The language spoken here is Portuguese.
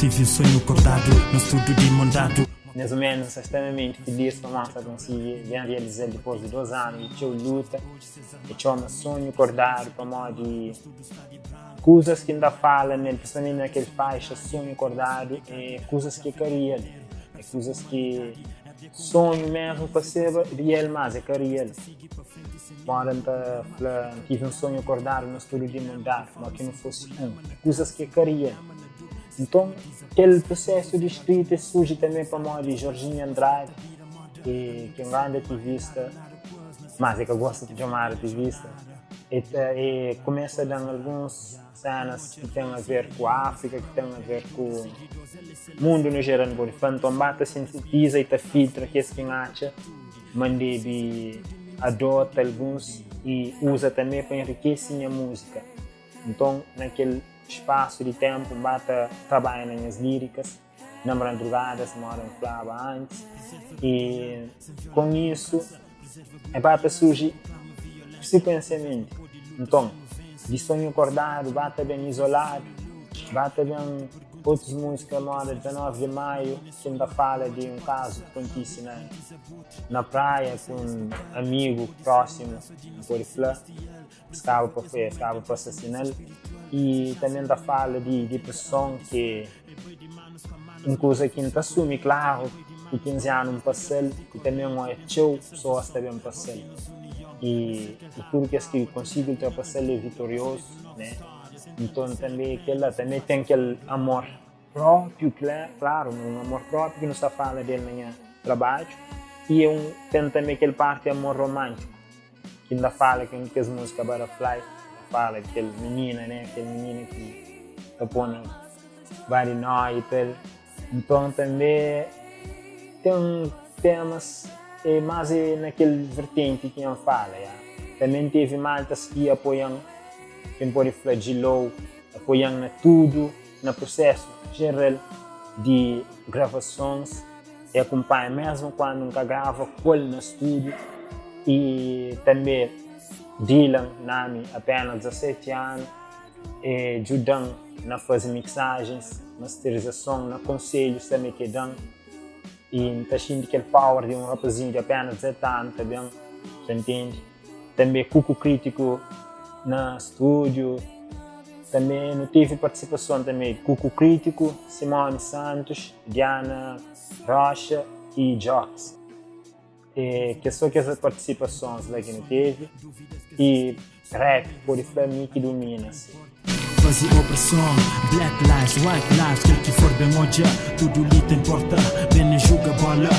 Tive um sonho acordado no estudo de mandado. Mais ou menos extremamente feliz para nós conseguir realizar depois de 2 anos de luta e tinha um sonho acordado para nós de coisas que ainda falam, principalmente naquele faixa sonho acordado e coisas que queria, coisas que sonho mesmo para ser real, mas é real. Podem tive um sonho acordado no estudo de mandar, mas que não fosse coisas que queria. Então, aquele processo de escrita surge também para nós de Jorginho Andrade, que é um grande ativista, mas é que eu gosto de chamar ativista, e começa a dar algumas cenas que têm a ver com a África, que têm a ver com o mundo no geral. Então, bata sintetiza e filtra que esse que acha, mandei adota alguns e usa também para enriquecer a música. Então, naquele espaço de tempo, bata trabalha nas líricas, na madrugada, se mora em Flava antes, e com isso, bata surge sequencialmente. Então, de sonho acordado, bata bem isolado, bata bem outras músicas, mora 19 de maio, que ainda fala de um caso que acontece na praia com um amigo próximo, por Flá, estava para assassinar. E também ainda fala de depressão, que uma coisa que não assume, claro, que 15 anos não passou, e também é teu, pessoas também passam. E tudo que consigo ultrapassar é vitorioso, né? Então também tem aquele amor próprio, claro, um amor próprio que não se fala dele no trabalho. E tem também aquele parte de amor romântico, que ainda fala que as músicas Butterfly, fala aquele menina, né? Aquele menino que está pondo vários nós e tal. Então também tem temas, mas é naquele vertente que eu falo. Também teve maltas que apoiam, quem pode flagilou, apoiam tudo, no processo geral de gravações, e acompanha mesmo quando nunca grava, colhe no estúdio. E também Dylan, Nami, apenas 17 anos, e ajudam na fazer mixagens, masterização, na conselhos também que dão. E está sentindo aquele power de um rapazinho de apenas 17 anos também, você entende? Também Cuco Crítico no estúdio, também não teve participação também Cuco Crítico, Simone Santos, Diana Rocha e Jox. Que só que essas participações lá que não teve, e rap, por isso para mim que domina. Fazer opressão, black lives, white lives, quer que for bem moja, tudo lhe tem importa, bem julga bola.